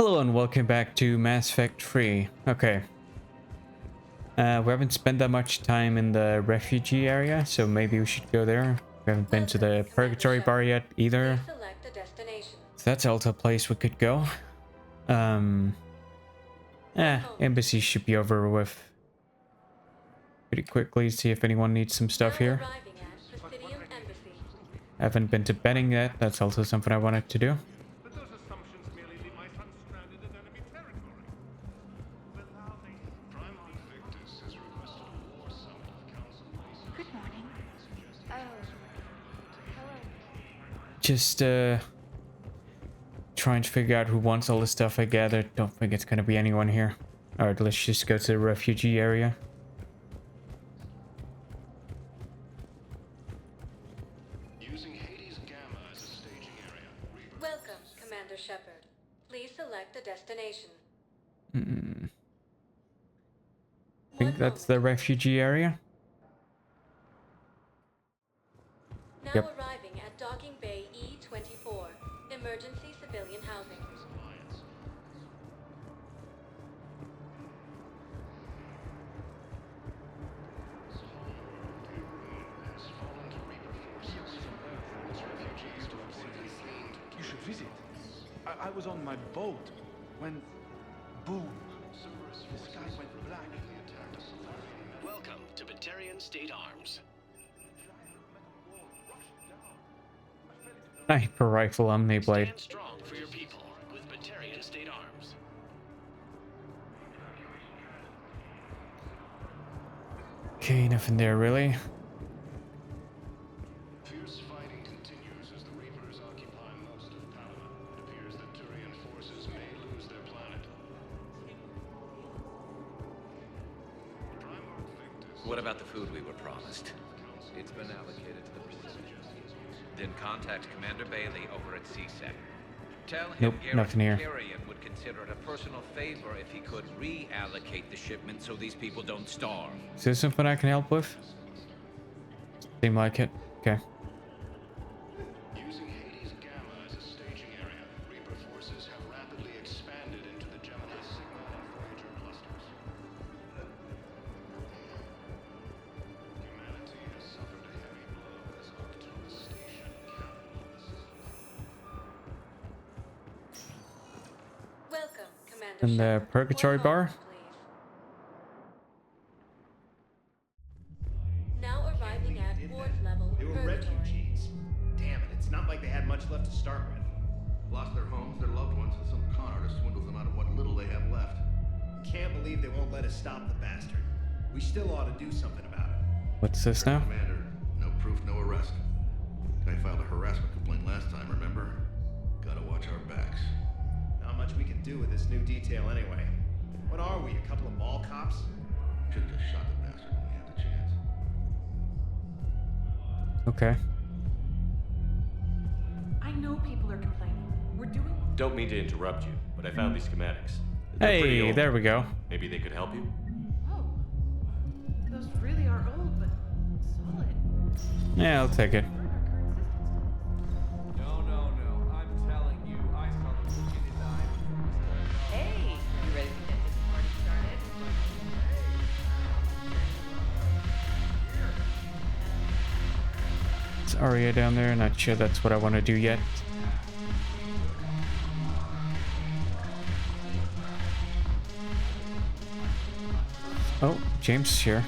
Hello and welcome back to Mass Effect 3. Okay. We haven't spent that much time in the refugee area, so maybe we should go there. We haven't been to the Purgatory Bar yet either. So that's also a place we could go. Embassy should be over with pretty quickly. See if anyone needs some stuff here. I haven't been to betting yet. That's also something I wanted to do. Just trying to figure out who wants all the stuff I gathered. Don't think it's gonna be anyone here. Alright, let's just go to the refugee area. Using Hades Gamma as a staging area. Welcome, Commander Shepard. Please select a destination. I think that's the refugee area. Now Yep. arriving at Docking Bay E24, emergency civilian housing. You should visit. I was on my boat when, boom, the sky went black. Welcome to Batarian State Arms. Sniper rifle Omniblade. Stand strong for your people with Batarian State Arms. Okay, nothing there really. Fierce fighting continues as the Reapers occupy most of Panama. It appears that Turian forces may lose their planet. What about the food we were promised? It's been allocated to the police. Then contact Commander Bailey over at CSEC. Tell him Nope, nothing here. Turian would consider it a personal favor if he could reallocate the shipment so these people don't starve. Is there something I can help with? Seem like it. Okay. Using Hades Gamma as a staging area, Reaper forces have rapidly expanded into the Gemini Sigma and Voyager clusters. Humanity has suffered a heavy blow as Audemus Station, capital of the system. Welcome, Commander In the Shepard. Purgatory One Bar? moment, please. Now arriving at ward level They were Purgatory. refugees. Damn it, it's not like they had much left to start with. Lost their homes, their loved ones, and some con artist swindles them out of what little they have left. Can't believe they won't let us stop the bastard. We still ought to do something about it. What's this now? Commander, no proof, no arrest. Guy filed a harassment complaint last time, remember? Gotta watch our backs. Not much we can do with this new detail anyway. What are we, a couple of mall cops? Should've just shot the bastard when we had the chance. Okay. I know people are complaining. We're doing... Don't mean to interrupt you, but I found these schematics. They're pretty Hey, old. there we go. Maybe they could help you? Oh. Those really are old, but solid. Yeah, I'll take it. No. I'm telling you, I saw the look in his eyes. Hey, you ready to get this party started? It's Arya down there. Not sure that's what I want to do yet. Oh, James is here.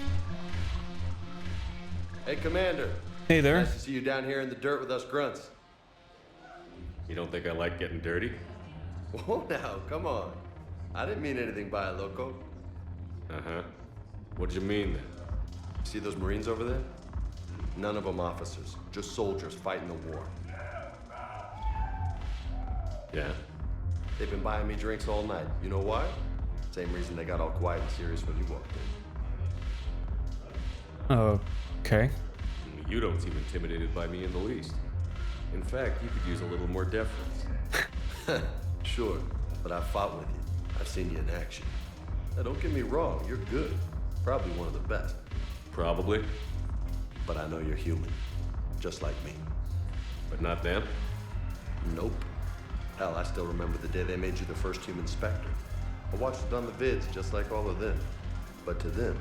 Hey, Commander. Hey there. Nice to see you down here in the dirt with us grunts. You don't think I like getting dirty? Whoa, now, come on. I didn't mean anything by it, loco. Uh-huh. What'd you mean then? See those Marines over there? None of them officers, just soldiers fighting the war. Yeah? They've been buying me drinks all night. You know why? Same reason they got all quiet and serious when you walked in. Okay. You don't seem intimidated by me in the least. In fact, you could use a little more deference. Sure, but I've fought with you. I've seen you in action. Now, don't get me wrong, you're good. Probably one of the best. Probably, But I know you're human, just like me. but not them. Nope. Hell, I still remember the day they made you the first human Spectre. I watched it on the vids, just like all of them. But to them,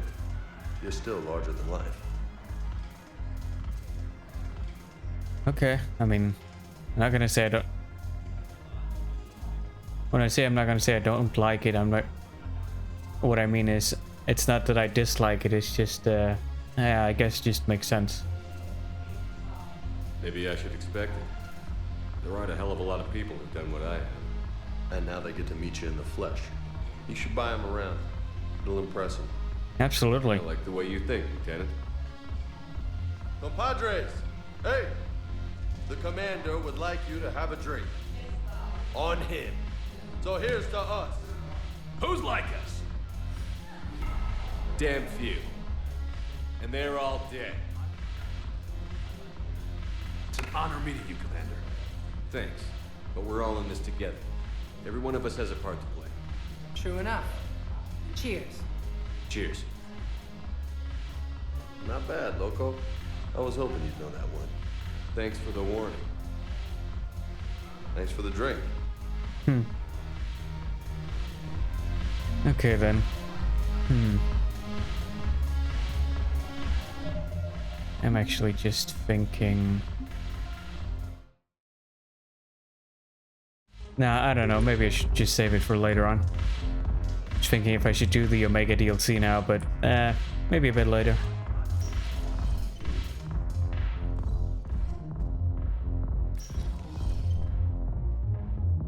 you're still larger than life. Okay, I mean, I'm not gonna say I don't... When I say I'm not gonna say I don't like it, I'm not... What I mean is, it's not that I dislike it, it's just, yeah, I guess it just makes sense. Maybe I should expect it. There aren't a hell of a lot of people who've done what I have. And now they get to meet you in the flesh. You should buy them around. It'll impress them. Absolutely. I like the way you think, Lieutenant. Compadres! Hey! The commander would like you to have a drink. On him. So here's to us. Who's like us? Damn few. And they're all dead. It's an honor meeting you, Commander. Thanks. But we're all in this together. Every one of us has a part to play. True enough. Cheers. Cheers. Not bad, Loco. I was hoping you'd know that one. Thanks for the warning. Thanks for the drink. Okay then. I'm actually just thinking... Nah, I don't know. Maybe I should just save it for later on. Just thinking if I should do the Omega DLC now, but maybe a bit later.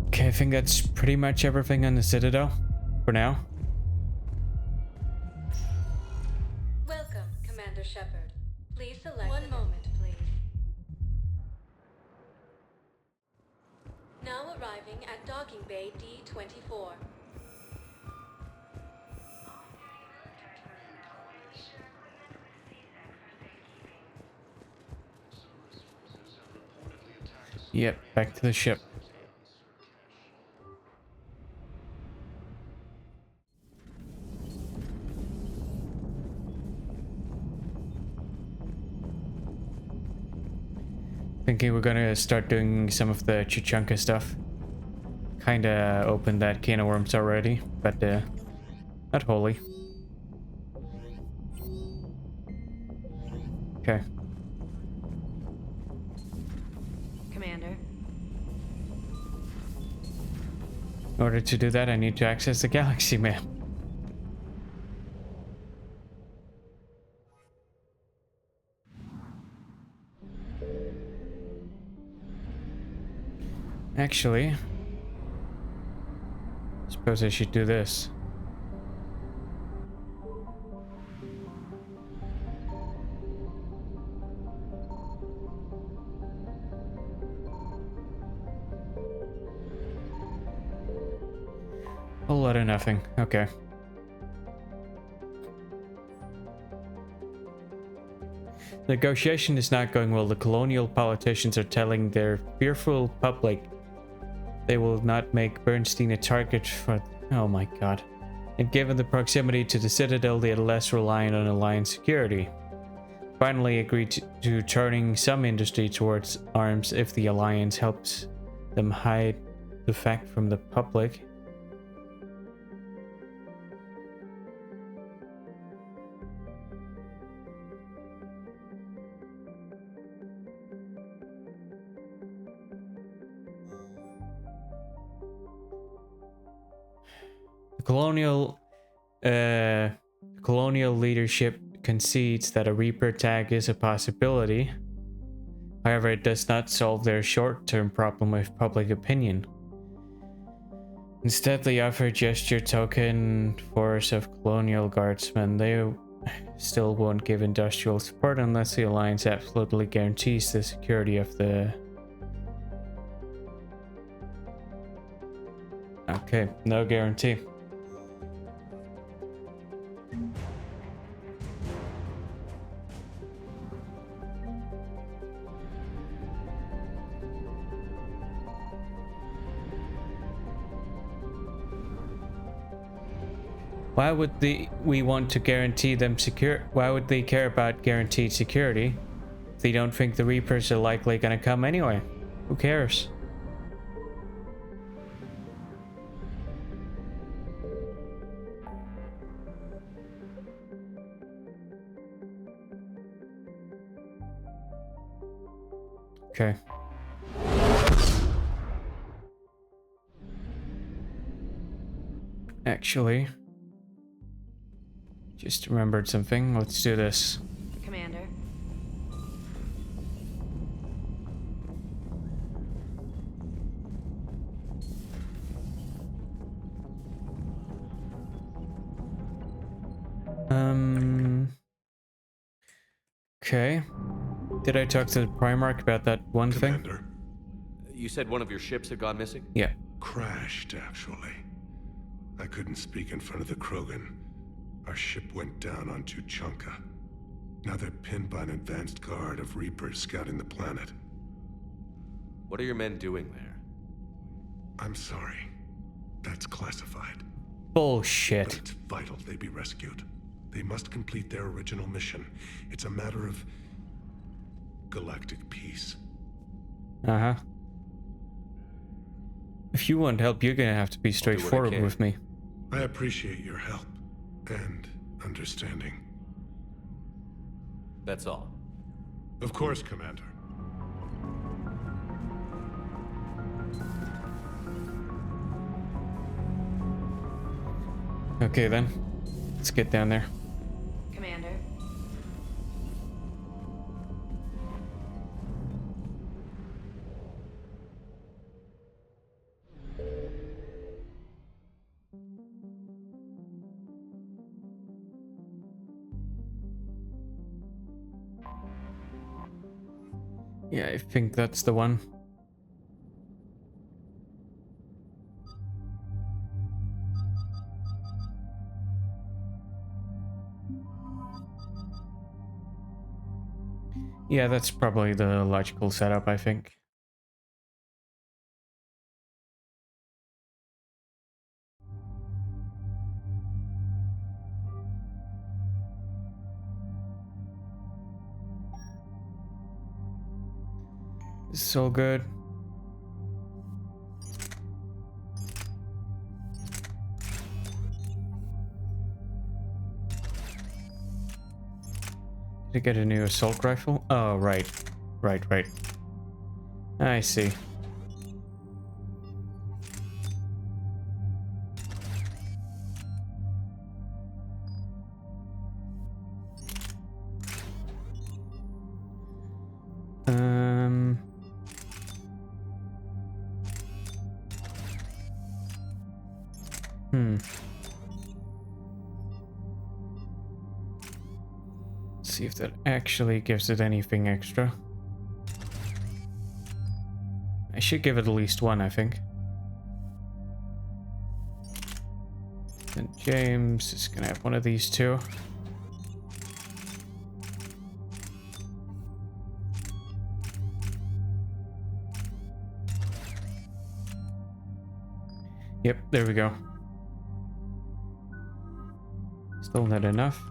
Okay, I think that's pretty much everything on the Citadel for now. Welcome, Commander Shepard. Please select... One moment, please. Now arriving at Docking Bay D-24. Yep, back to the ship. Thinking we're gonna start doing some of the Chichanka stuff. Kinda opened that can of worms already, but not wholly. Okay. Commander. In order to do that, I need to access the galaxy map. Actually, suppose I should do this. A lot of nothing. Okay. The negotiation is not going well. The colonial politicians are telling their fearful public they will not make Bernstein a target for... Oh my god. And given the proximity to the Citadel, they are less reliant on Alliance security. Finally agreed to turning some industry towards arms if the Alliance helps them hide the fact from the public. Colonial leadership concedes that a Reaper tag is a possibility. However, it does not solve their short-term problem with public opinion. Instead, they offer a gesture token force of colonial guardsmen. They still won't give industrial support unless the Alliance absolutely guarantees the security of the... Okay, no guarantee. Why would we want to guarantee them secure? Why would they care about guaranteed security if they don't think the Reapers are likely gonna come anyway? Who cares? Okay. Actually, just remembered something. Let's do this. Commander. Okay. Did I talk to the Primarch about that one Commander, thing? You said one of your ships had gone missing? Yeah. crashed, actually. I couldn't speak in front of the Krogan. Our ship went down on Tuchanka. Now they're pinned by an advanced guard of Reapers scouting the planet. What are your men doing there? I'm sorry. That's classified. Bullshit. But it's vital they be rescued. They must complete their original mission. It's a matter of galactic peace. Uh-huh. If you want help, you're gonna have to be straightforward with me. I appreciate your help and understanding. That's all. Of course, Commander. Okay then. Let's get down there. Commander. Yeah, I think that's the one. Yeah, that's probably the logical setup, I think. This is all good. Did I get a new assault rifle? Oh, right. Right. I see. Let's see if that actually gives it anything extra. I should give it at least one, I think. And James is gonna have one of these too. Yep, there we go. Still not enough.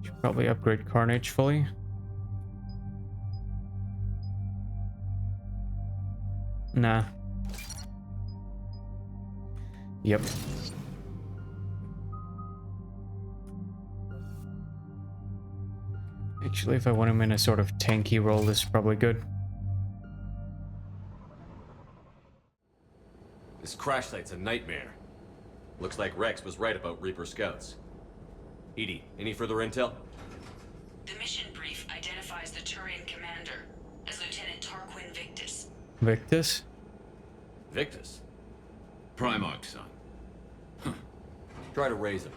Should probably upgrade Carnage fully. Nah. Yep. Actually, if I want him in a sort of tanky role, this is probably good. This crash site's a nightmare. Looks like Rex was right about Reaper scouts. EDI, any further intel? The mission brief identifies the Turian commander as Lieutenant Tarquin Victus. Victus? Victus? Primarch's son. Try to raise him.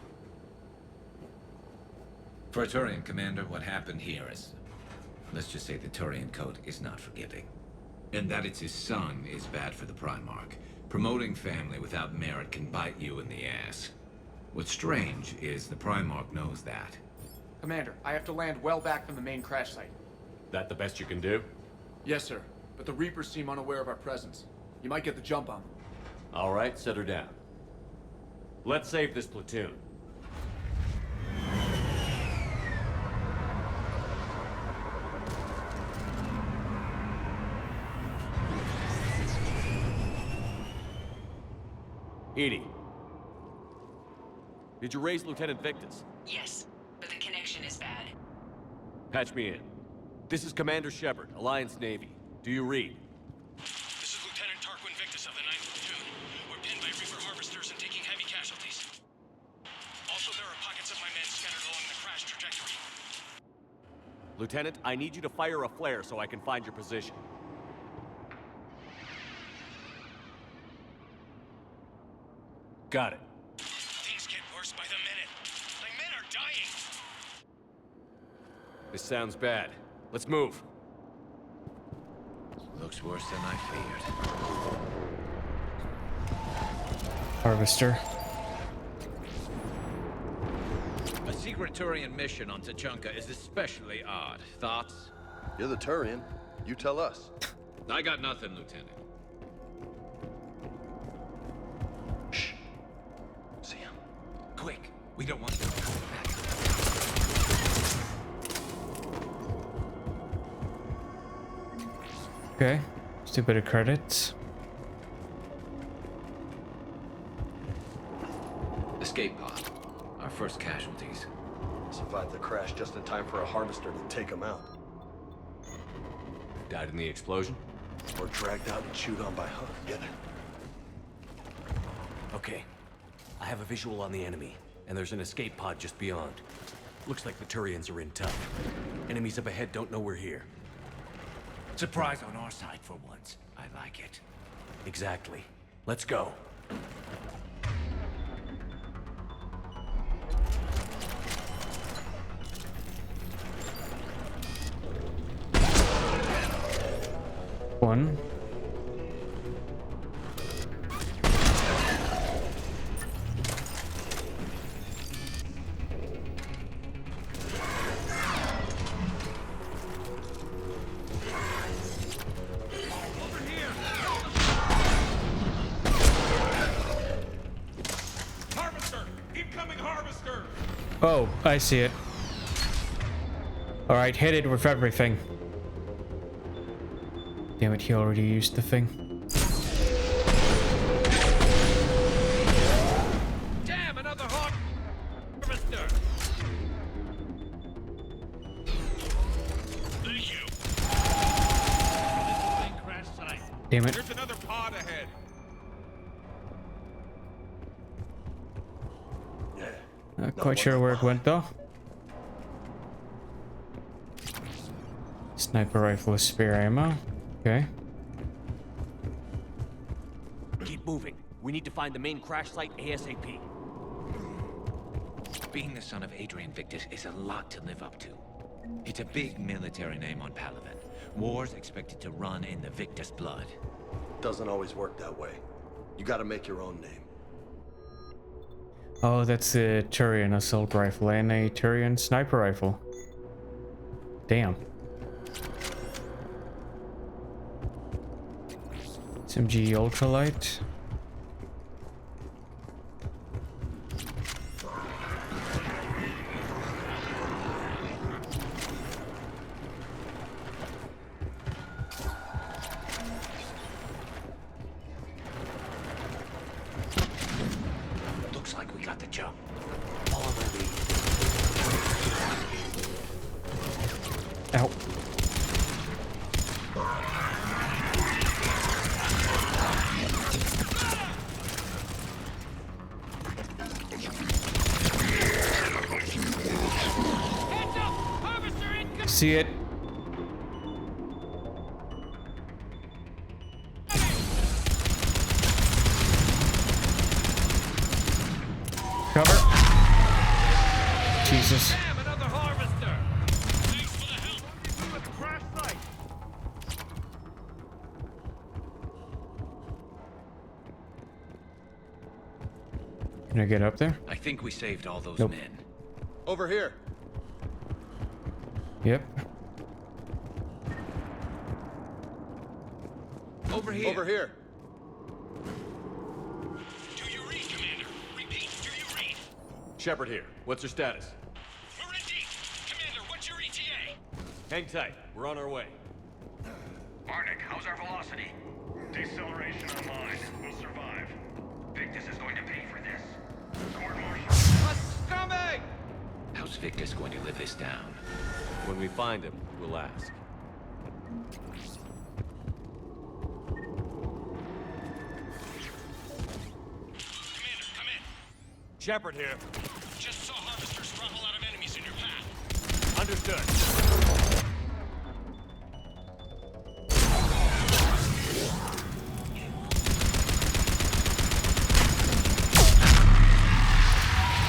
For a Turian commander, what happened here is... let's just say the Turian code is not forgiving. And that it's his son is bad for the Primarch. Promoting family without merit can bite you in the ass. What's strange is the Primarch knows that. Commander, I have to land well back from the main crash site. That the best you can do? Yes, sir. But the Reapers seem unaware of our presence. You might get the jump on them. All right, set her down. Let's save this platoon. EDI. Did you raise Lieutenant Victus? Yes, but the connection is bad. Patch me in. This is Commander Shepard, Alliance Navy. Do you read? This is Lieutenant Tarquin Victus of the 9th Platoon. We're pinned by Reaper harvesters and taking heavy casualties. Also, there are pockets of my men scattered along the crash trajectory. Lieutenant, I need you to fire a flare so I can find your position. Got it. Things get worse by the minute. My men are dying. This sounds bad. Let's move. Looks worse than I feared. Harvester. A secret Turian mission on Tachanka is especially odd. Thoughts? You're the Turian. You tell us. I got nothing, Lieutenant. Shh. See him. Quick. We don't want them coming back. Okay. Just a bit of credits. Escape pod. Our first casualties. Survived the crash just in time for a harvester to take him out. Died in the explosion? Or dragged out and chewed on by Hunt. Together. Okay. I have a visual on the enemy, and there's an escape pod just beyond. Looks like the Turians are in tough. Enemies up ahead don't know we're here. Surprise on our side for once. I like it. Exactly. Let's go. One. Oh, I see it. Alright, hit it with everything. Damn it, he already used the thing. Damn, another harvester! Thank you. Crash site. Damn it. There's another pod ahead. Not quite sure where it went though. Sniper rifle with spare ammo. Okay. Keep moving. We need to find the main crash site ASAP. Being the son of Adrian Victus is a lot to live up to. It's a big military name on Palaven. War's expected to run in the Victus blood. Doesn't always work that way. You gotta make your own name. Oh, that's a Turian assault rifle and a Turian sniper rifle. Damn. SMG ultralight. Looks like we got the jump. Follow my lead. Ow. See it. Cover. Jesus. Damn, another harvester. Thanks for the help. At the crash site. Can I get up there? I think we saved all those Nope. men. Over here. Yep. Over here. Over here. Do you read, Commander? Repeat, do you read? Shepard here. What's your status? We're in deep. Commander, what's your ETA? Hang tight. We're on our way. Arnick, how's our velocity? Deceleration online. We'll survive. Victus is going to pay for this. Court-martial. A scumbag! How's Victus going to live this down? When we find him, we'll ask. Shepard here. Just saw harvesters drop a lot of enemies in your path. Understood.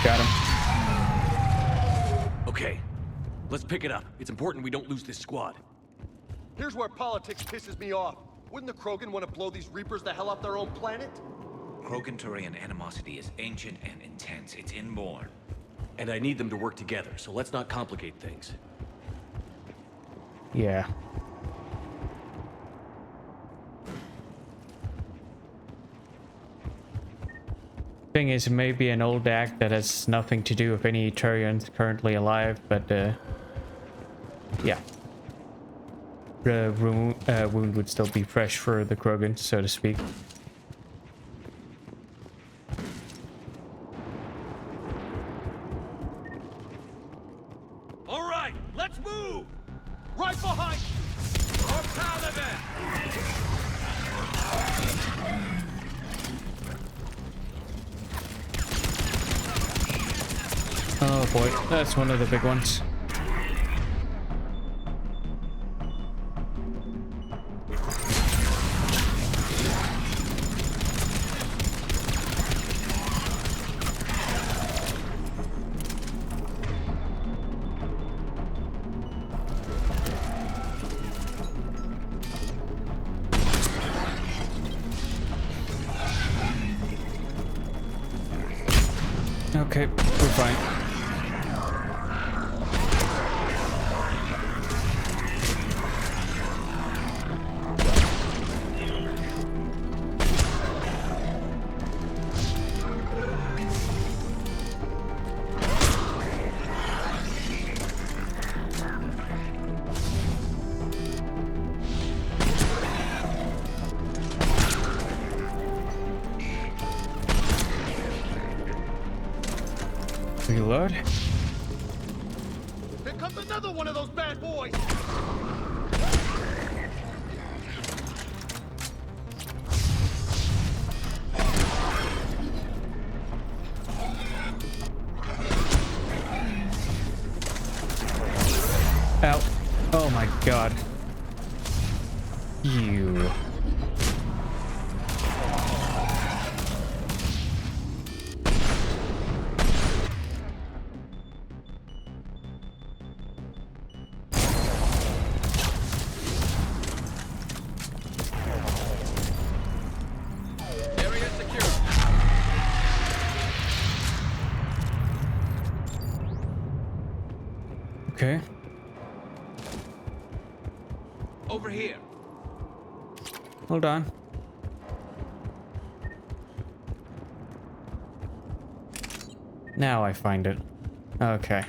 Got him. Okay, let's pick it up. It's important we don't lose this squad. Here's where politics pisses me off. Wouldn't the Krogan want to blow these Reapers the hell off their own planet? Krogan-Turian animosity is ancient and intense. It's inborn. And I need them to work together, so let's not complicate things. Yeah. Thing is, maybe an old act that has nothing to do with any Turians currently alive, but yeah. The wound would still be fresh for the Krogan, so to speak. All right, let's move! Right behind you! Our Taliban! Oh boy, that's one of the big ones. Okay, we're fine. Reload. Here comes another one of those bad boys! Ow. Oh my god. You. Okay. Over here. Hold on. Now I find it. Okay.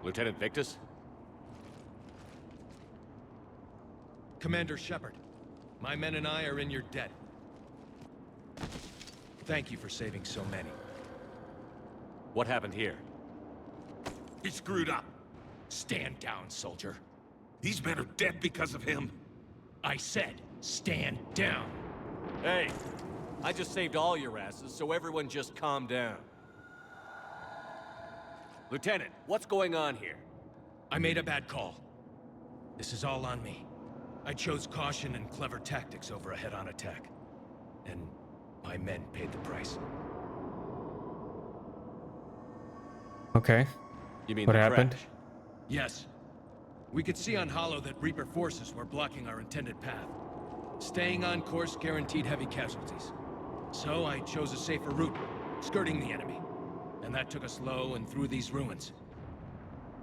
Lieutenant Victus? Commander Shepard, my men and I are in your debt. Thank you for saving so many. What happened here? He screwed up. Stand down, soldier. These men are dead because of him. I said, stand down. Hey, I just saved all your asses, so everyone just calm down. Lieutenant, what's going on here? I made a bad call. This is all on me. I chose caution and clever tactics over a head-on attack. And my men paid the price. Okay. You mean what the happened? crash? Yes. We could see on Hollow that Reaper forces were blocking our intended path. Staying on course guaranteed heavy casualties. So I chose a safer route, skirting the enemy. And that took us low and through these ruins.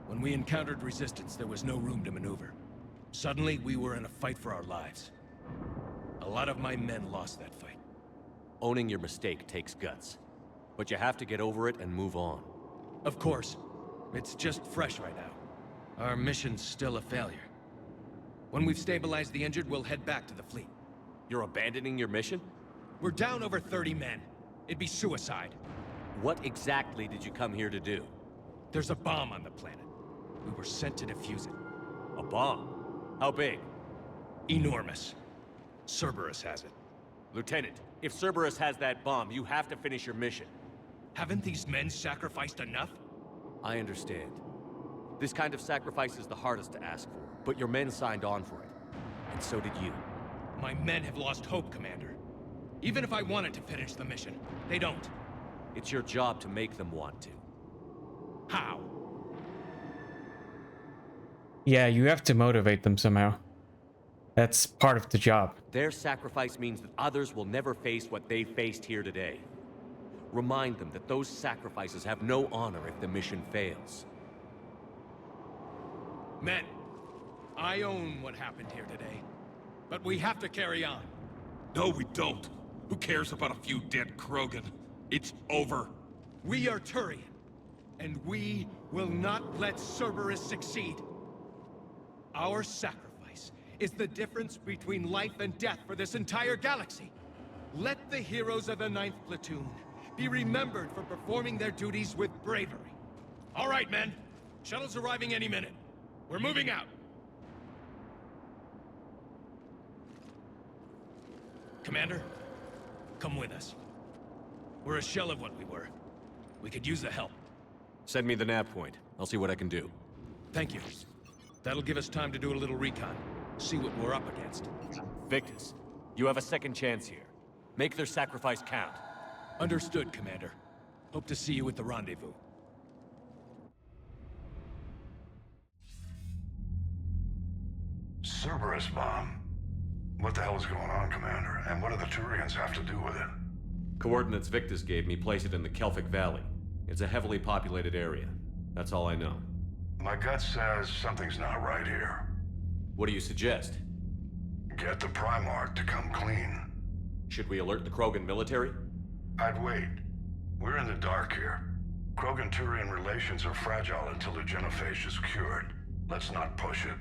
When we encountered resistance, there was no room to maneuver. Suddenly, we were in a fight for our lives. A lot of my men lost that fight. Owning your mistake takes guts. But you have to get over it and move on. Of course. It's just fresh right now. Our mission's still a failure. When we've stabilized the injured, we'll head back to the fleet. You're abandoning your mission? We're down over 30 men. It'd be suicide. What exactly did you come here to do? There's a bomb on the planet. We were sent to defuse it. A bomb? How big? Enormous. Cerberus has it. Lieutenant, if Cerberus has that bomb, you have to finish your mission. Haven't these men sacrificed enough? I understand. This kind of sacrifice is the hardest to ask for, but your men signed on for it. And so did you. My men have lost hope, Commander. Even if I wanted to finish the mission, they don't. It's your job to make them want to. How? Yeah, you have to motivate them somehow. That's part of the job. Their sacrifice means that others will never face what they faced here today. Remind them that those sacrifices have no honor if the mission fails. Men, I own what happened here today. But we have to carry on. No, we don't. Who cares about a few dead Krogan? It's over. We are Turian, and we will not let Cerberus succeed. Our sacrifice is the difference between life and death for this entire galaxy. Let the heroes of the 9th Platoon be remembered for performing their duties with bravery. All right, men. Shuttle's arriving any minute. We're moving out. Commander, come with us. We're a shell of what we were. We could use the help. Send me the nav point. I'll see what I can do. Thank you. That'll give us time to do a little recon. See what we're up against. Victus, you have a second chance here. Make their sacrifice count. Understood, Commander. Hope to see you at the rendezvous. Cerberus bomb. What the hell is going on, Commander? And what do the Turians have to do with it? Coordinates Victus gave me place it in the Kelphic Valley. It's a heavily populated area. That's all I know. My gut says something's not right here. What do you suggest? Get the Primarch to come clean. Should we alert the Krogan military? I'd wait. We're in the dark here. Krogan-Turian relations are fragile until the genophage is cured. Let's not push it.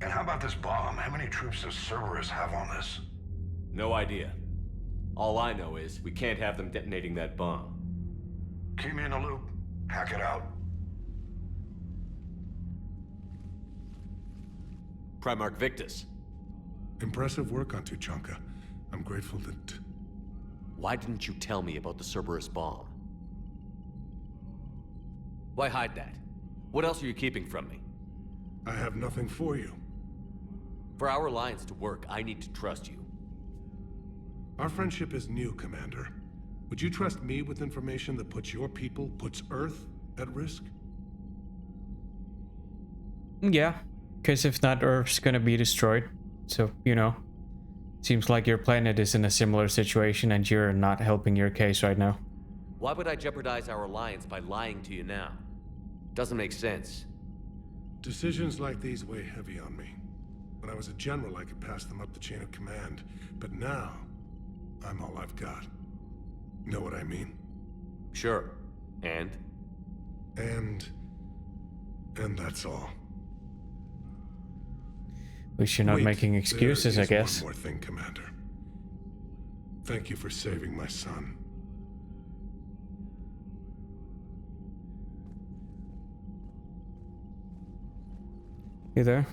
And how about this bomb? How many troops does Cerberus have on this? No idea. All I know is we can't have them detonating that bomb. Keep me in the loop. Hack it out. Primarch Victus. Impressive work on Tuchanka. I'm grateful that... Why didn't you tell me about the Cerberus bomb? Why hide that? What else are you keeping from me? I have nothing for you. For our alliance to work, I need to trust you. Our friendship is new, Commander. Would you trust me with information that puts your people, puts Earth, at risk? Yeah, because if not, Earth's gonna be destroyed. So, you know, seems like your planet is in a similar situation and you're not helping your case right now. Why would I jeopardize our alliance by lying to you now? Doesn't make sense. Decisions like these weigh heavy on me. When I was a general, I could pass them up the chain of command. But now, I'm all I've got. Know what I mean? Sure. And? And that's all. At least you're not making excuses, I guess. One more thing, Commander. Thank you for saving my son. You there?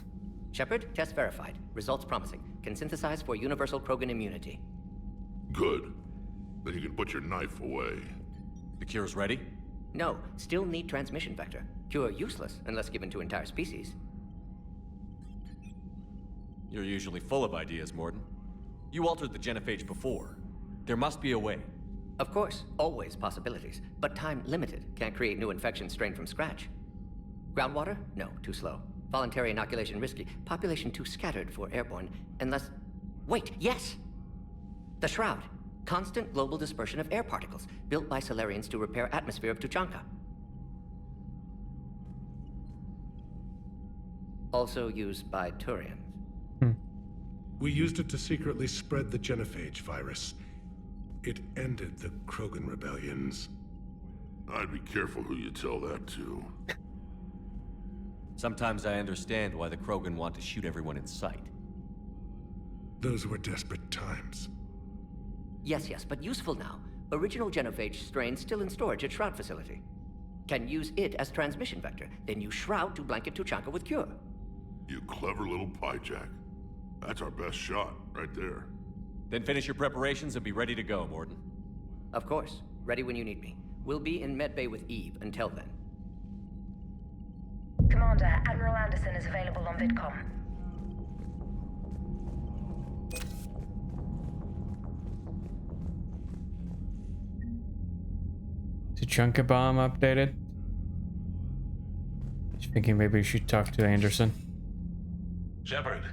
Shepard, test verified. Results promising. Can synthesize for universal Krogan immunity. Good. Then you can put your knife away. The cure's ready? No, still need transmission vector. Cure useless unless given to entire species. You're usually full of ideas, Morden. You altered the genophage before. There must be a way. Of course, always possibilities. But time limited. Can't create new infections strained from scratch. Groundwater? No, too slow. Voluntary inoculation risky. Population too scattered for airborne. Unless... Wait, yes! The Shroud. Constant global dispersion of air particles, built by Solarians to repair atmosphere of Tuchanka. Also used by Turians. We used it to secretly spread the genophage virus. It ended the Krogan rebellions. I'd be careful who you tell that to. Sometimes I understand why the Krogan want to shoot everyone in sight. Those were desperate times. Yes, but useful now. Original genophage strain still in storage at Shroud facility. Can use it as transmission vector, then use Shroud to blanket Tuchanka with cure. You clever little pyjack. That's our best shot, right there. Then finish your preparations and be ready to go, Morden. Of course. Ready when you need me. We'll be in medbay with Eve until then. Commander, Admiral Anderson is available on VidCom. Tuchanka bomb updated. Just thinking maybe we should talk to Anderson. Shepard.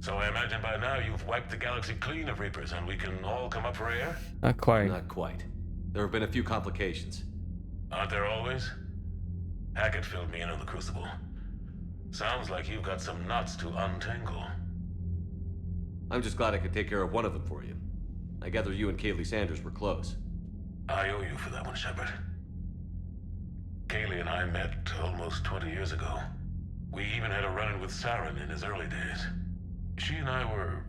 So I imagine by now you've wiped the galaxy clean of Reapers and we can all come up for air? Not quite. Not quite. There have been a few complications. Aren't there always? Hackett filled me in on the Crucible. Sounds like you've got some knots to untangle. I'm just glad I could take care of one of them for you. I gather you and Kaylee Sanders were close. I owe you for that one, Shepard. Kaylee and I met almost 20 years ago. We even had a run-in with Saren in his early days. She and I were...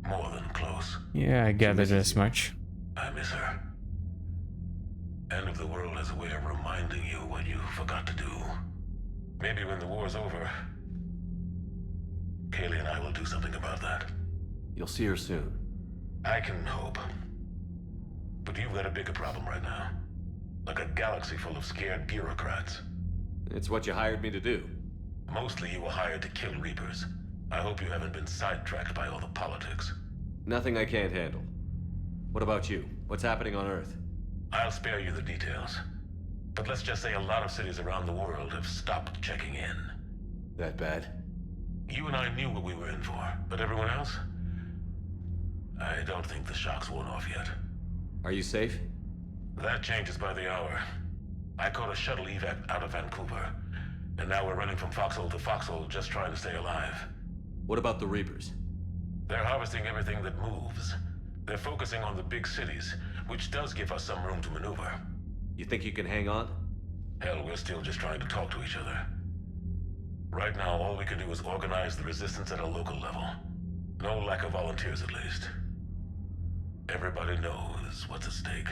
more than close. Yeah, I gathered as much. I miss her. End of the world has a way of reminding you what you forgot to do. Maybe when the war's over, Kaylee and I will do something about that. You'll see her soon. I can hope. But you've got a bigger problem right now. Like a galaxy full of scared bureaucrats. It's what you hired me to do. Mostly you were hired to kill Reapers. I hope you haven't been sidetracked by all the politics. Nothing I can't handle. What about you? What's happening on Earth? I'll spare you the details. But let's just say a lot of cities around the world have stopped checking in. That bad? You and I knew what we were in for, but everyone else? I don't think the shock's worn off yet. Are you safe? That changes by the hour. I caught a shuttle evac out of Vancouver, and now we're running from foxhole to foxhole just trying to stay alive. What about the Reapers? They're harvesting everything that moves. They're focusing on the big cities, which does give us some room to maneuver. You think you can hang on? Hell, we're still just trying to talk to each other. Right now, all we can do is organize the resistance at a local level. No lack of volunteers, at least. Everybody knows what's at stake.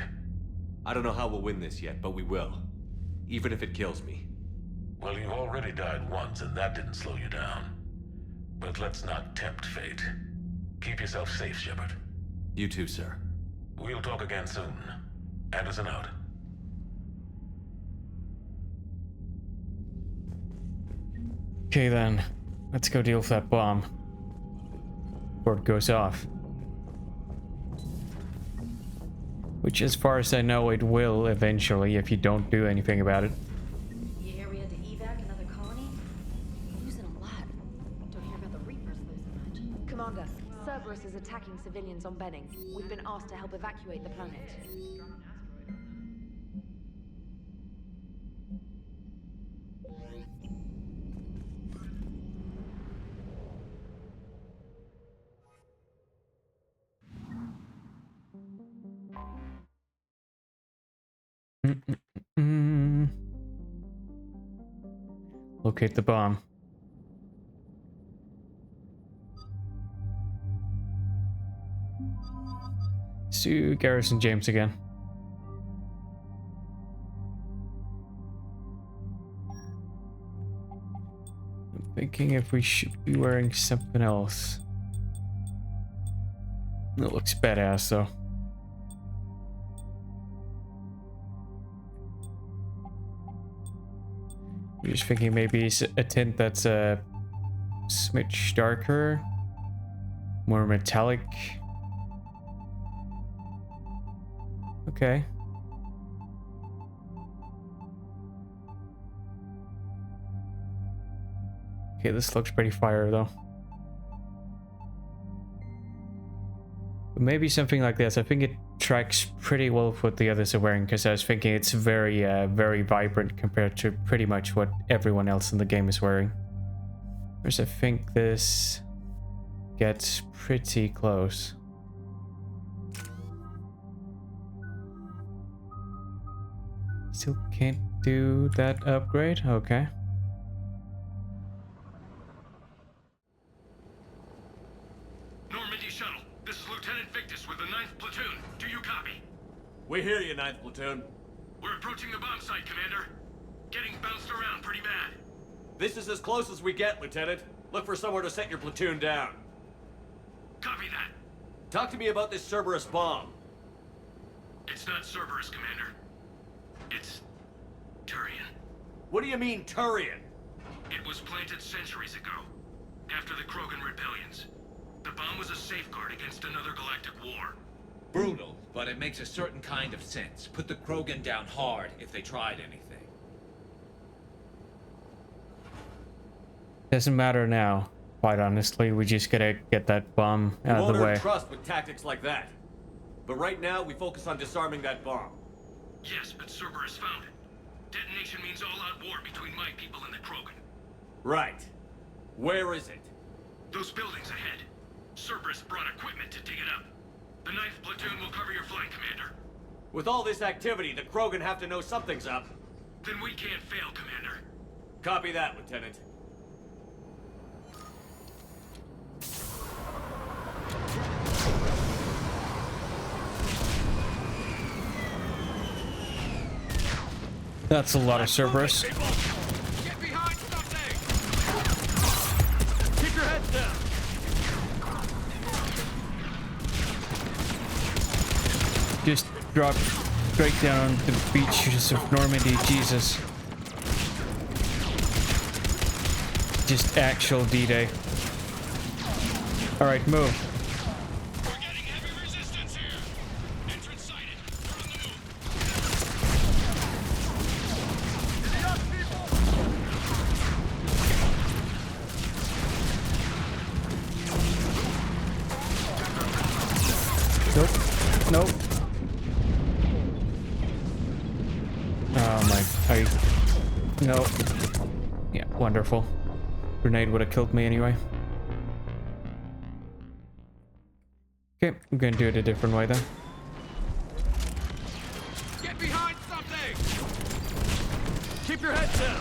I don't know how we'll win this yet, but we will. Even if it kills me. Well, you already died once, and that didn't slow you down. But let's not tempt fate. Keep yourself safe, Shepard. You too, sir. We'll talk again soon. Anderson out. Okay then, let's go deal with that bomb before it goes off. Which, as far as I know, it will eventually if you don't do anything about it. You hear we had to evac another colony? We're losing a lot. Don't hear about the Reapers losing much. Commander, Cerberus is attacking civilians on Benning. We've been asked to help evacuate the planet. Locate the bomb. To Garrison James again. I'm thinking if we should be wearing something else. It looks badass though. I'm just thinking maybe a tint that's a smidge darker, more metallic. Okay. Okay, this looks pretty fire though. But maybe something like this. I think it tracks pretty well with what the others are wearing, because I was thinking it's very, very vibrant compared to pretty much what everyone else in the game is wearing. Whereas I think this gets pretty close. Still can't do that upgrade? Okay. Normandy Shuttle, this is Lieutenant Victus with the Copy. We hear you, 9th Platoon. We're approaching the bomb site, Commander. Getting bounced around pretty bad. This is as close as we get, Lieutenant. Look for somewhere to set your platoon down. Copy that. Talk to me about this Cerberus bomb. It's not Cerberus, Commander. It's Turian. What do you mean, Turian? It was planted centuries ago, after the Krogan rebellions. The bomb was a safeguard against another galactic war. Brutal, but it makes a certain kind of sense. Put the Krogan down hard if they tried anything. Doesn't matter now. Quite honestly, we just gotta get that bomb out of the way. Trust with tactics like that. But right now, we focus on disarming that bomb. Yes, but Cerberus found it. Detonation means all-out war between my people and the Krogan. Right. Where is it? Those buildings ahead. Cerberus brought equipment to dig it up. The 9th Platoon will cover your flank, Commander. With all this activity, the Krogan have to know something's up. Then we can't fail, Commander. Copy that, Lieutenant. That's a lot of Cerberus. Get behind something! Keep your heads down! Just drop straight down on the beaches of Normandy, Jesus. Just actual D-Day. Alright, move. We're getting heavy resistance here! Entrance sighted. We're on the move. Nope. Nope. Oh my. Nope. Yeah, wonderful. Grenade would have killed me anyway. Okay, I'm gonna do it a different way then. Get behind something! Keep your heads down!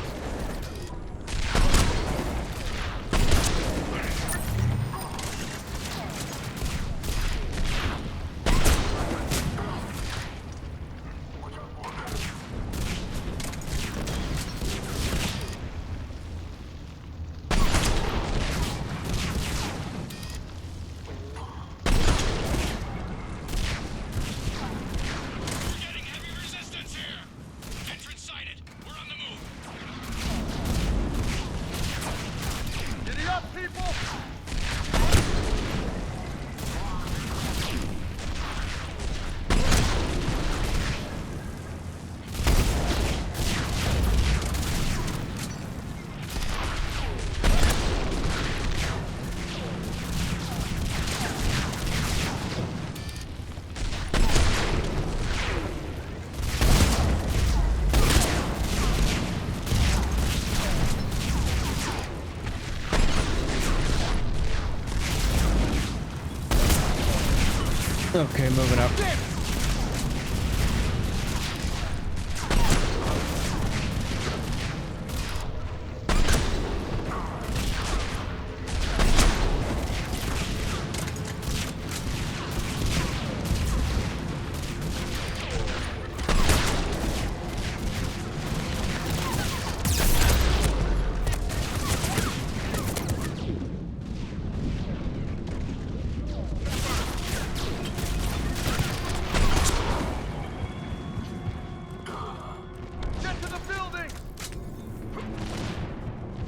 Okay, moving up.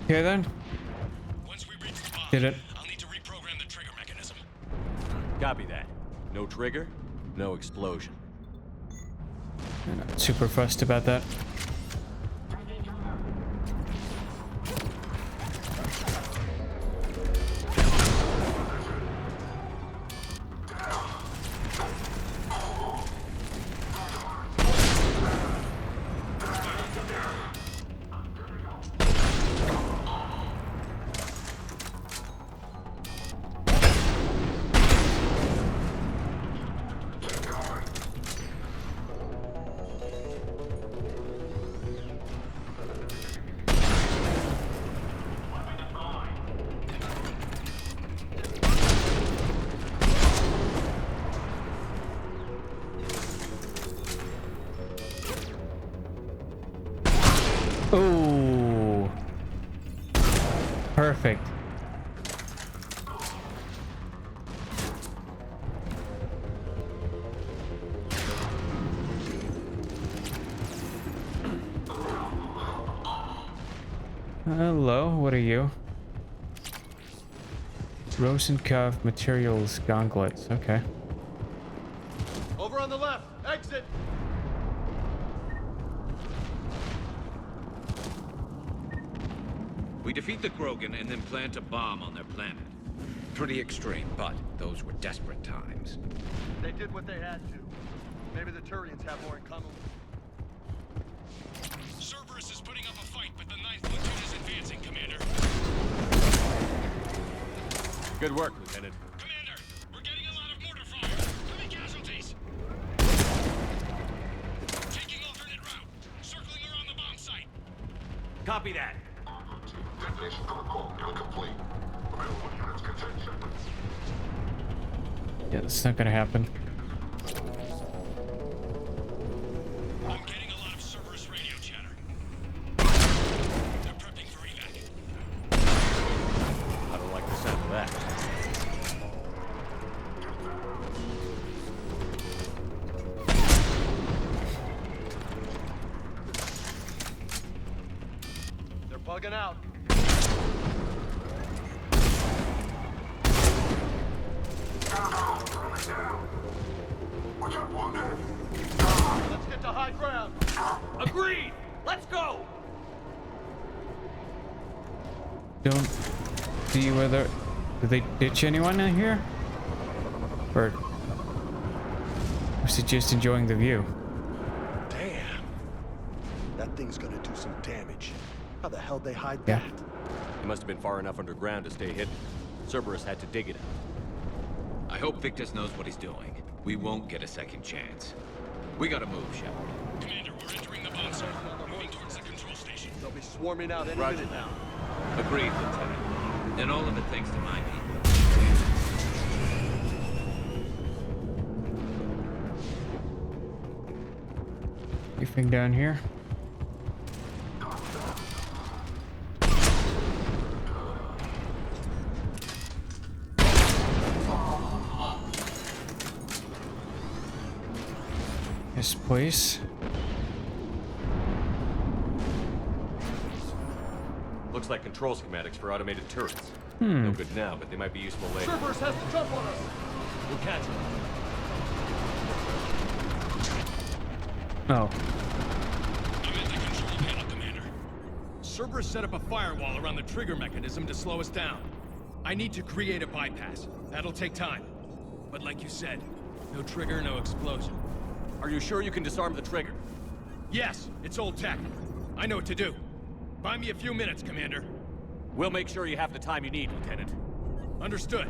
Okay then. Once we reach the bomb, Did it. I'll need to reprogram the trigger mechanism. Copy that. No trigger, no explosion. I'm not super fussed about that. Oh, perfect. Hello, what are you? Rosenkopf materials gauntlets. Okay. Over on the left. Exit. We defeat the Krogan and then plant a bomb on their planet. Pretty extreme, but those were desperate times. They did what they had to. Maybe the Turians have more in common. Cerberus is putting up a fight, but the 9th Platoon is advancing, Commander. Good work, Lieutenant. Commander, we're getting a lot of mortar fire. Heavy casualties. Taking alternate route. Circling around the bomb site. Copy that. Detonation protocol incomplete. Available units contention. Yeah, that's not gonna happen. I'm getting a lot of Cerberus radio chatter. They're prepping for evac. I don't like the sound of that. They're bugging out. Let's get to high ground. Agreed! Let's go! Don't see whether... Did they ditch anyone in here? Or... was it just enjoying the view? Damn. That thing's gonna do some damage. How the hell they hide Yeah. that? It must have been far enough underground to stay hidden. Cerberus had to dig it out. I hope Victus knows what he's doing. We won't get a second chance. We gotta move, Shepard. Commander, we're entering the bomb site. Moving towards the control station. They'll be swarming out any Roger. minute now. Agreed, Lieutenant. And all of it thanks to my people. Anything down here? Yes, please. Looks like control schematics for automated turrets. Hmm. No good now, but they might be useful later. Cerberus has to jump on us. We'll catch him. Oh. I'm at the control panel, Commander. Cerberus set up a firewall around the trigger mechanism to slow us down. I need to create a bypass. That'll take time. But like you said, no trigger, no explosion. Are you sure you can disarm the trigger? Yes, it's old tech. I know what to do. Buy me a few minutes, Commander. We'll make sure you have the time you need, Lieutenant. Understood.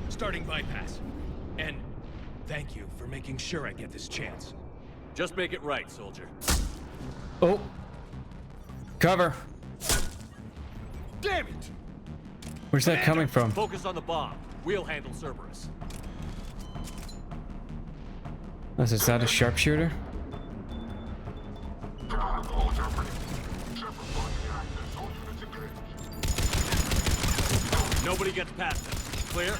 Starting bypass. And thank you for making sure I get this chance. Just make it right, soldier. Oh. Cover. Damn it! Where's that coming from? Focus on the bomb. We'll handle Cerberus. Is that a sharpshooter? Nobody gets past them. Clear?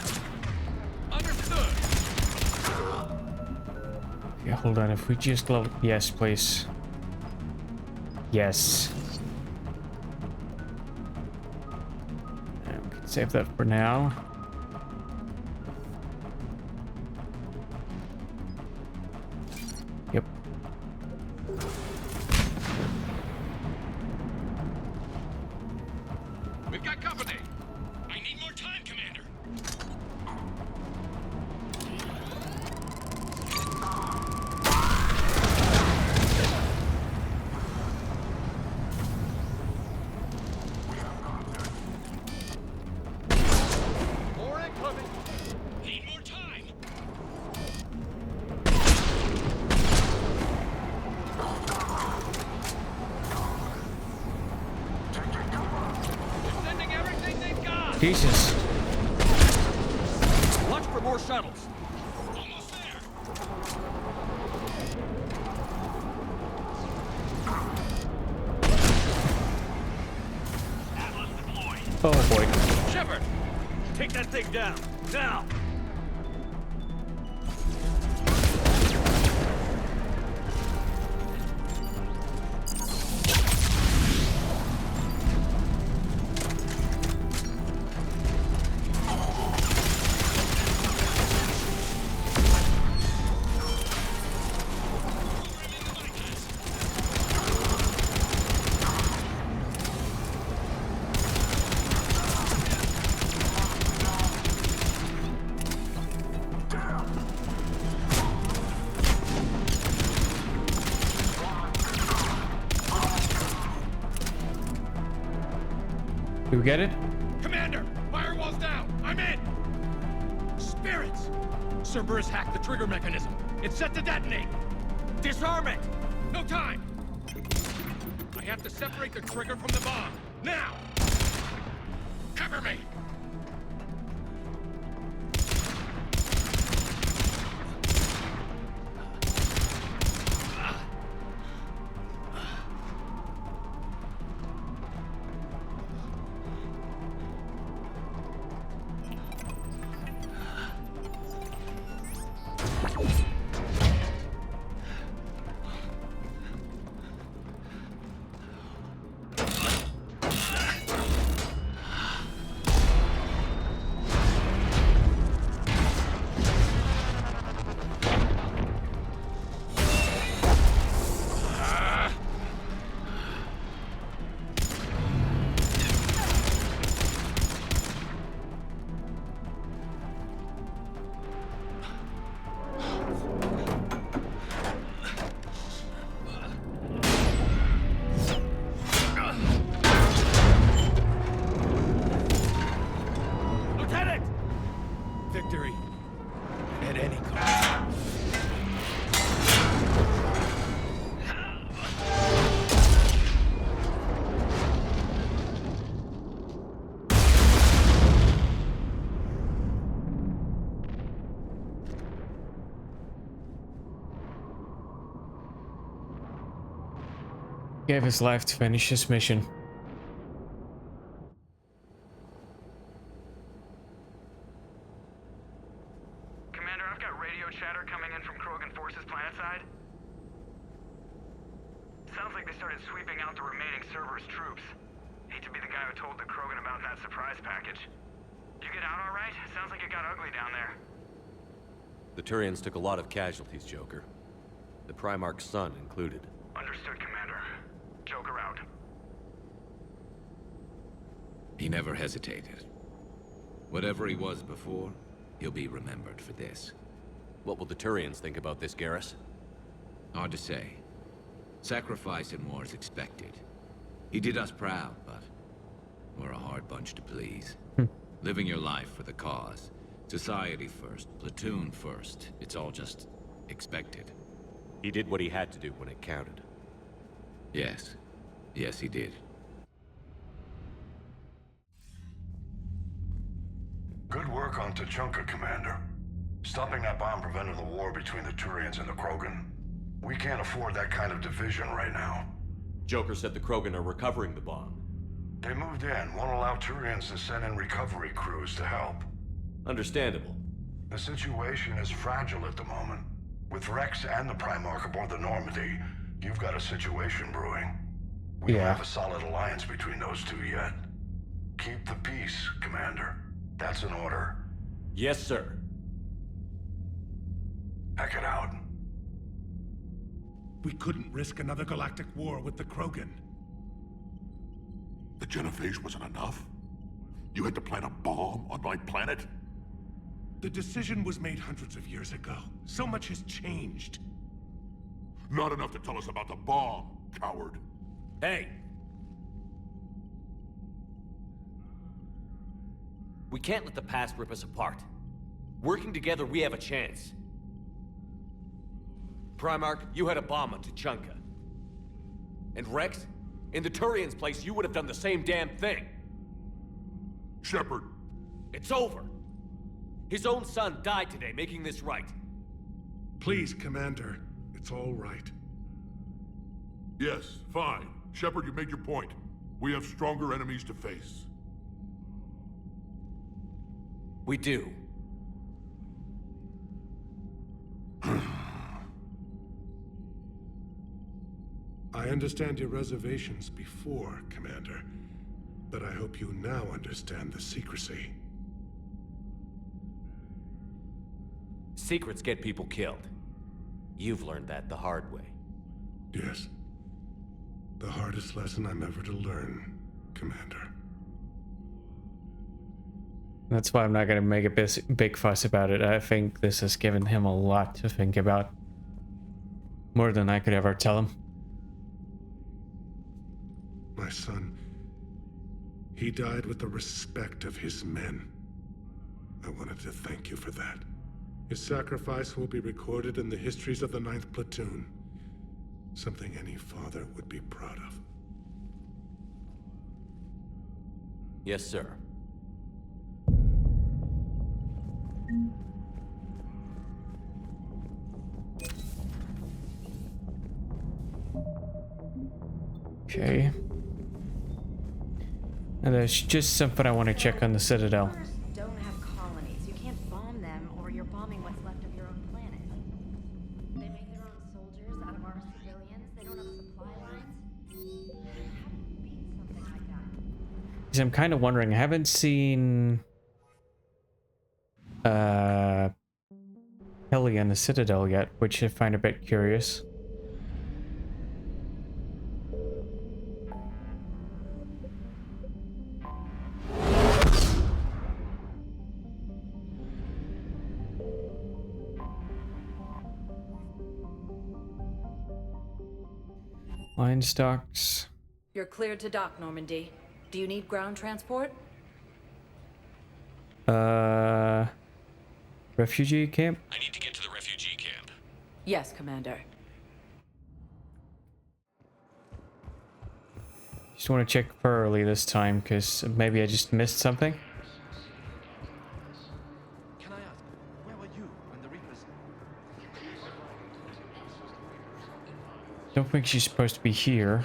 Understood. Yeah, hold on. If we just level... Yes, please. Yes. And we can save that for now. Yep. We've got company. I need more time, Commander. More incoming. Need more time. They're sending everything they've got. Jesus. Watch for more shuttles. Almost there. Oh boy. Shepard! Take that thing down! Now! Do we get it? Commander! Firewall's down! I'm in! Spirits! Cerberus hacked the trigger mechanism. It's set to detonate! Disarm it! No time! I have to separate the trigger from the bomb. Now! Cover me! Victory. At any cost. Gave his life to finish his mission. Commander, I've got radio chatter coming in from Krogan forces planetside. Sounds like they started sweeping out the remaining Cerberus troops. Hate to be the guy who told the Krogan about that surprise package. Did you get out all right? Sounds like it got ugly down there. The Turians took a lot of casualties, Joker. The Primarch's son included. Understood, Commander. Joker out. He never hesitated. Whatever he was before, he'll be remembered for this. What will the Turians think about this, Garrus? Hard to say. Sacrifice in war is expected. He did us proud, but we're a hard bunch to please. Living your life for the cause. Society first, Platoon first. It's all just expected. He did what he had to do when it counted. Yes. Yes, he did. Good work on Tuchanka, Commander. Stopping that bomb prevented the war between the Turians and the Krogan. We can't afford that kind of division right now. Joker said the Krogan are recovering the bomb. They moved in, won't allow Turians to send in recovery crews to help. Understandable. The situation is fragile at the moment. With Rex and the Primarch aboard the Normandy, you've got a situation brewing. We don't have a solid alliance between those two yet. Keep the peace, Commander. That's an order. Yes, sir. Heck it out. We couldn't risk another galactic war with the Krogan. The genophage wasn't enough? You had to plant a bomb on my planet? The decision was made hundreds of years ago. So much has changed. Not enough to tell us about the bomb, coward. Hey! We can't let the past rip us apart. Working together, we have a chance. Primarch, you had a bomb on Tuchanka. And Rex, in the Turian's place, you would have done the same damn thing. Shepard. It's over. His own son died today, making this right. Please, Commander. It's all right. Yes, fine. Shepard, you made your point. We have stronger enemies to face. We do. I understand your reservations before, Commander, but I hope you now understand the secrecy. Secrets get people killed. You've learned that the hard way. Yes. The hardest lesson I'm ever to learn, Commander. That's why I'm not gonna make a big fuss about it. I think this has given him a lot to think about. More than I could ever tell him. My son, he died with the respect of his men. I wanted to thank you for that. His sacrifice will be recorded in the histories of the 9th Platoon. Something any father would be proud of. Yes, sir. Okay. And there's just something I want to check on the Citadel. Don't have colonies. You can't bomb them, or you're bombing what's left of your own planet. They make their own soldiers out of our civilians. They don't have supply lines. How do you beat something like that? Because I'm kind of wondering, I haven't seen Heli on the Citadel yet, which I find a bit curious. Line stocks. You're cleared to dock, Normandy. Do you need ground transport? Refugee camp? I need to get to the refugee camp. Yes, Commander. Just want to check thoroughly this time, because maybe I just missed something. Can I ask, where were you when the Reapers... Don't think she's supposed to be here.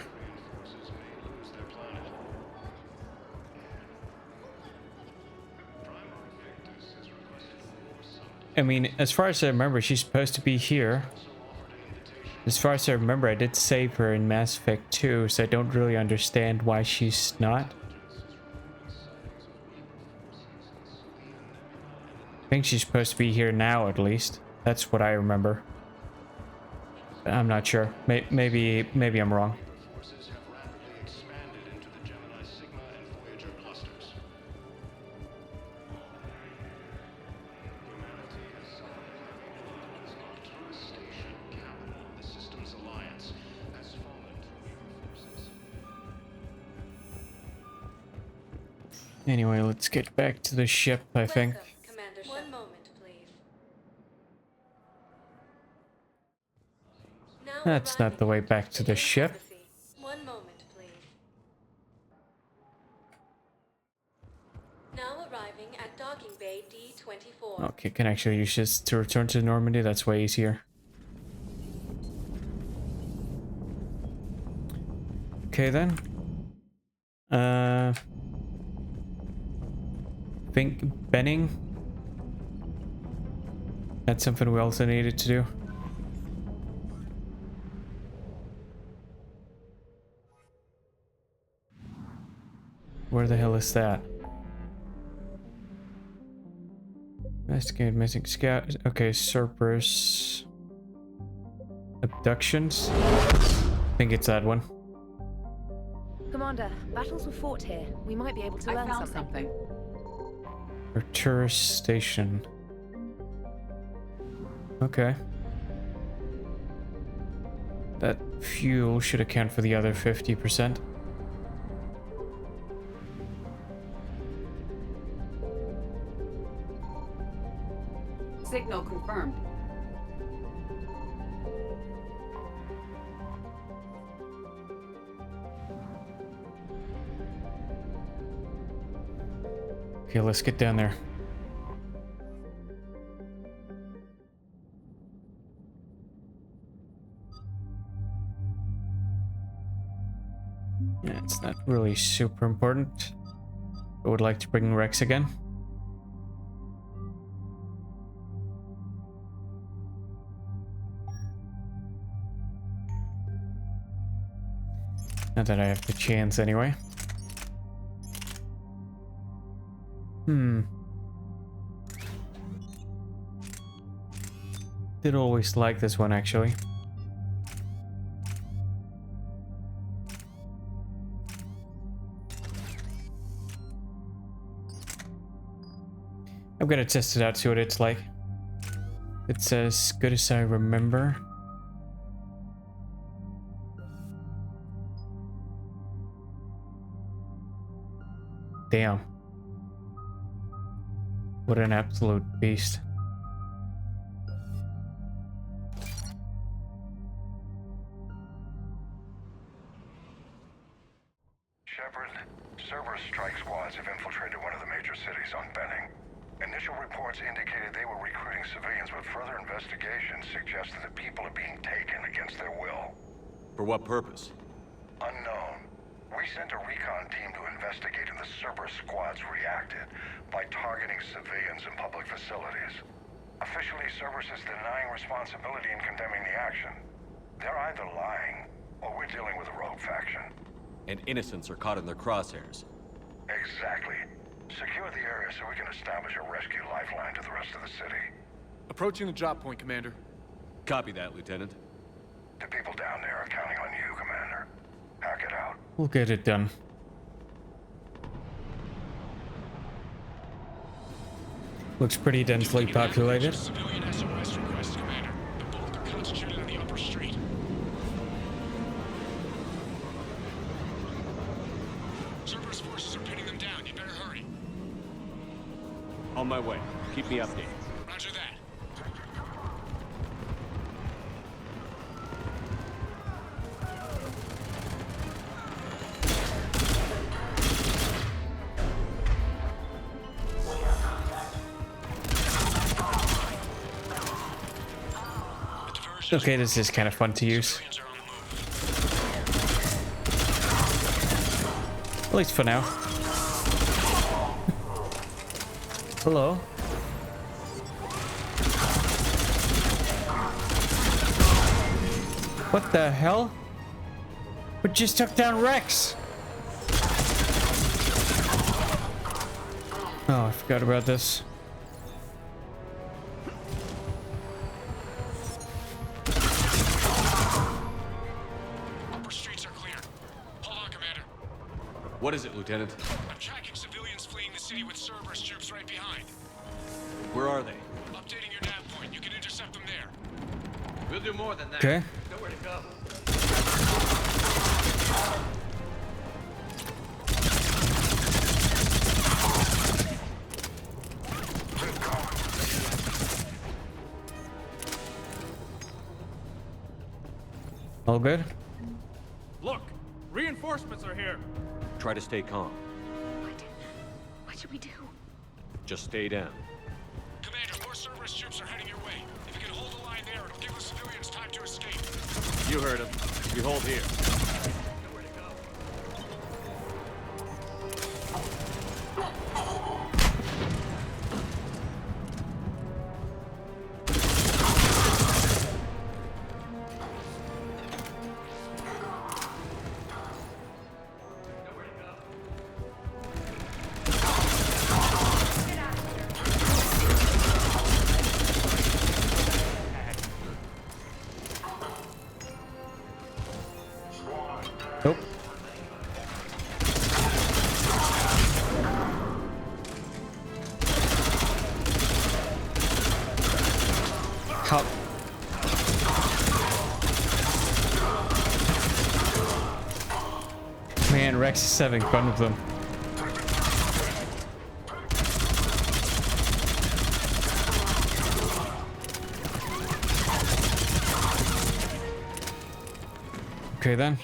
I mean, as far as I remember, she's supposed to be here. As far as I remember, I did save her in Mass Effect 2, so I don't really understand why she's not. I think she's supposed to be here now, at least. That's what I remember. I'm not sure. Maybe I'm wrong. Anyway, let's get back to the ship, I think. Commander, one moment, please. Now That's not the way back to the ship. one moment, please. Now arriving at docking bay D24. Okay, can actually use this to return to Normandy. That's way easier. Okay then. Think Benning. That's something we also needed to do. Where the hell is that? Investigate missing scout. Okay, Cerberus. Abductions. I think it's that one. Commander, battles were fought here. We might be able to learn something. Or tourist station. Okay. That fuel should account for the other 50%. Signal confirmed. Okay, let's get down there. Yeah, it's not really super important. I would like to bring Rex again. Not that I have the chance anyway. Did always like this one actually. I'm gonna test it out, see what it's like. It's as good as I remember. Damn. What an absolute beast. Shepard, Cerberus strike squads have infiltrated one of the major cities on Benning. Initial reports indicated they were recruiting civilians, but further investigation suggested that people are being taken against their will. For what purpose? Unknown. We sent a recon team to investigate, and the Cerberus squads reacted by targeting civilians in public facilities. Officially, Cerberus is denying responsibility and condemning the action. They're either lying, or we're dealing with a rogue faction. And innocents are caught in their crosshairs. Exactly. Secure the area so we can establish a rescue lifeline to the rest of the city. Approaching the drop point, Commander. Copy that, Lieutenant. The people down there are counting on you, Commander. Hack it out. We'll get it done. Looks pretty densely populated. Civilian SOS request, Commander. The bulk are concentrated on the upper street. Cerberus forces are pinning them down. You better hurry. On my way. Keep me updated. Roger that. Okay, this is kind of fun to use. At least for now. Hello. What the hell? We just took down Rex. Oh, I forgot about this. What is it, Lieutenant? I'm tracking civilians fleeing the city with Cerberus troops right behind. Where are they? Updating your nav point. You can intercept them there. We'll do more than that. Okay. Nowhere to go. All good? Look! Reinforcements are here! Try to stay calm. What should we do? Just stay down. Commander, more Cerberus troops are heading your way. If you can hold the line there, it'll give the civilians time to escape. You heard him. We hold here. Nowhere to go. Nope. How? Man, Rex is having fun with them. Okay then.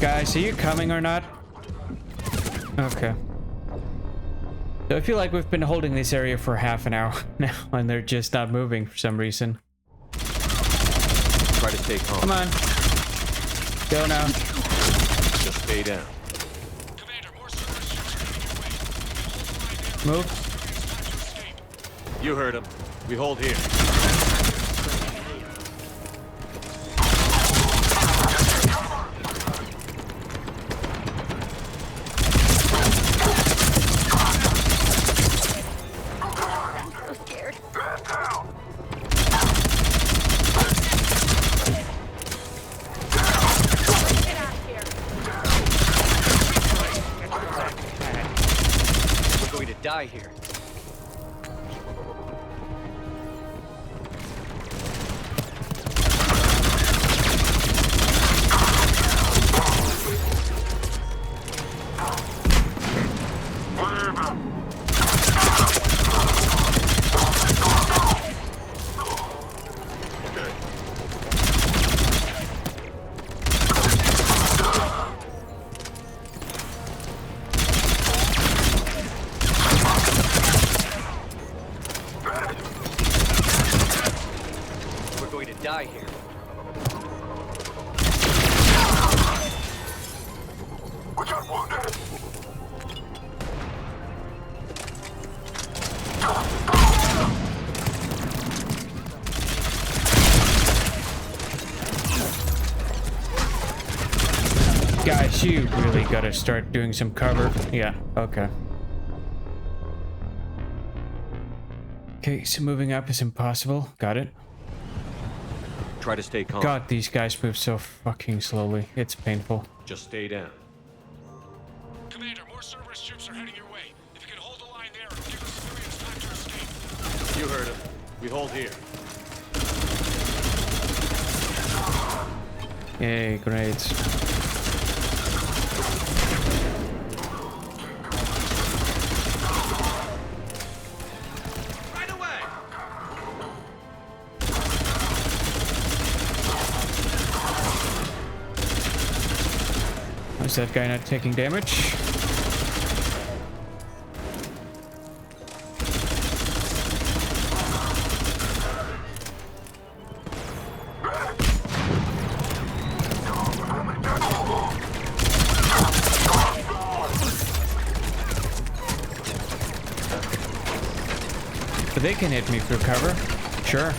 Guys, are you coming or not? Okay. So I feel like we've been holding this area for half an hour now, and they're just not moving for some reason. Try to stay calm. Come on. Go now. Just stay down. Move. You heard him. We hold here. Die here. Die here. Guys, you really gotta start doing some cover. Yeah, okay. Okay, so moving up is impossible. Got it. Try to stay calm. God, these guys move so fucking slowly. It's painful. Just stay down. Commander, more Cerberus troops are heading your way. If you can hold the line there, it'll give the civilians time to escape. You heard him. We hold here. Yay, great. Is that guy not taking damage? But they can hit me through cover. Sure.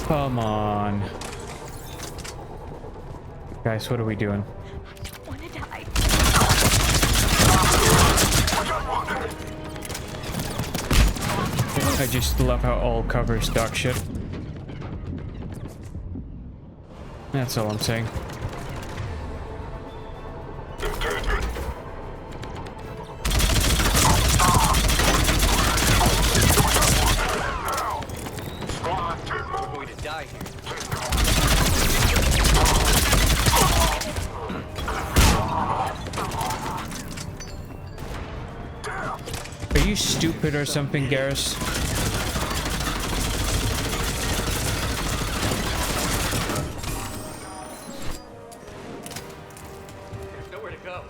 Come on. Guys, what are we doing? I wanna die. I just love how all covers dog shit. That's all I'm saying. We're going to die here. Are you stupid or something, Garrus? There's nowhere to go.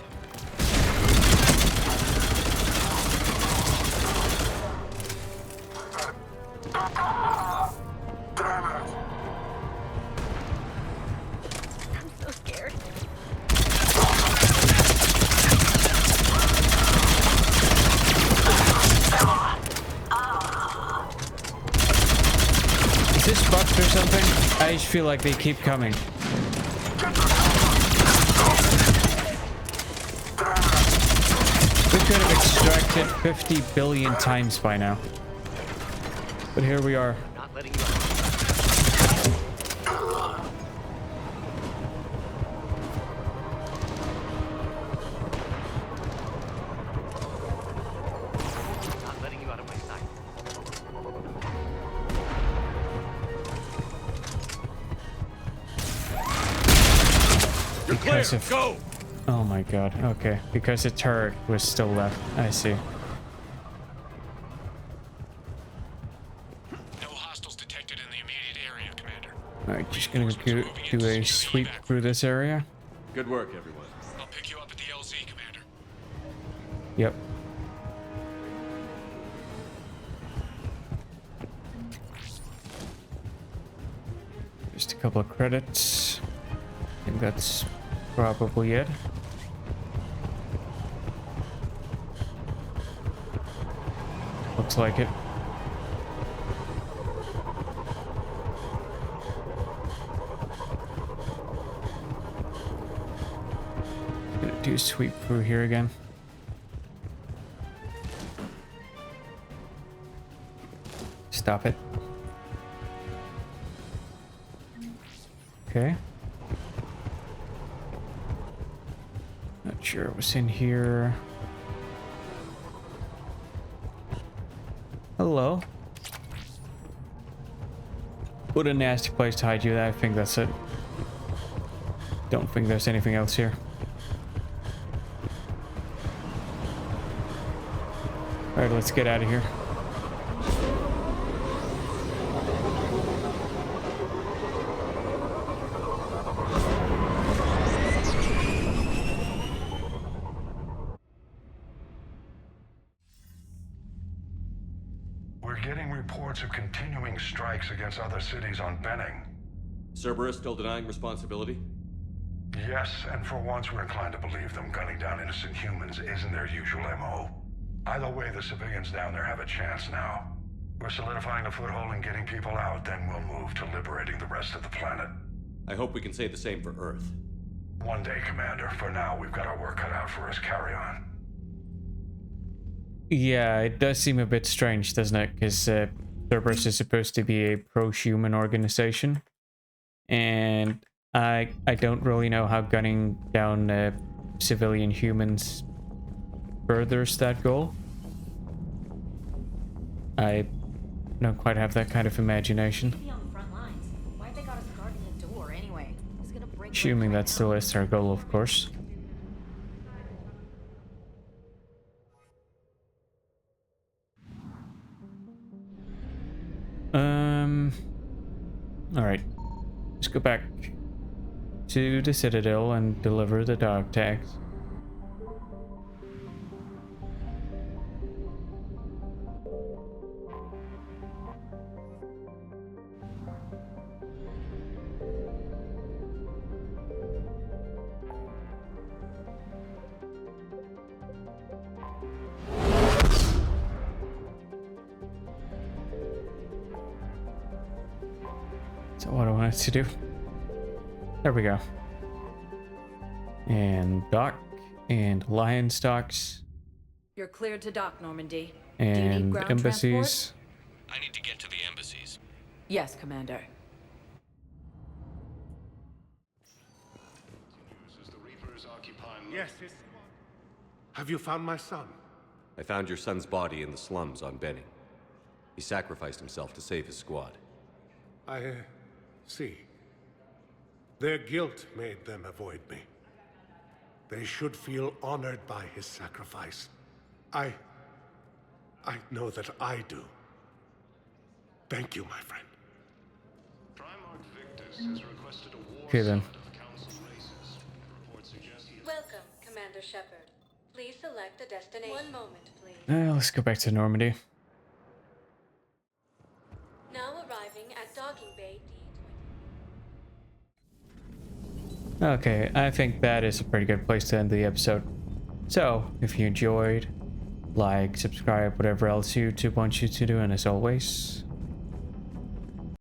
or something? I just feel like they keep coming. We could have extracted 50 billion times by now. But here we are. Not letting you out. Not letting you out of my sight. You're clear. Go. Oh my god. Okay, because the turret was still left. I see. No hostiles detected in the immediate area, Commander. Alright, just gonna do a sweep through this area. Good work, everyone. I'll pick you up at the LZ, Commander. Yep. Just a couple of credits. I think that's probably it. Looks like it. Gonna do a sweep through here again. Stop it. Okay. Not sure what's in here. Hello. What a nasty place to hide you. I think that's it. Don't think there's anything else here. Alright, let's get out of here. We're getting reports of continuing strikes against other cities on Benning. Cerberus still denying responsibility? Yes, and for once we're inclined to believe them. Gunning down innocent humans isn't their usual MO. Either way, the civilians down there have a chance now. We're solidifying a foothold and getting people out, then we'll move to liberating the rest of the planet. I hope we can say the same for Earth. One day, Commander. For now, we've got our work cut out for us. Carry on. Yeah, it does seem a bit strange, doesn't it? Because Cerberus is supposed to be a pro-human organization. And I don't really know how gunning down civilian humans furthers that goal. I don't quite have that kind of imagination. Assuming that still is our goal, of course. Alright. Let's go back to the Citadel and deliver the dog tags. That's what I wanted to do. There we go. And dock and lion stocks. You're cleared to dock, Normandy. And do you need ground embassies. I need to get to the embassies. Yes, Commander. Yes, have you found my son? I found your son's body in the slums on Benning. He sacrificed himself to save his squad. I see. Their guilt made them avoid me. They should feel honored by his sacrifice. I know that I do. Thank you, my friend. Okay then. Welcome, Commander Shepard. Please select a destination. One moment, please. Let's go back to Normandy. Now arriving at Docking Bay D20. Okay, I think that is a pretty good place to end the episode. So, if you enjoyed, like, subscribe, whatever else YouTube wants you to do, and as always,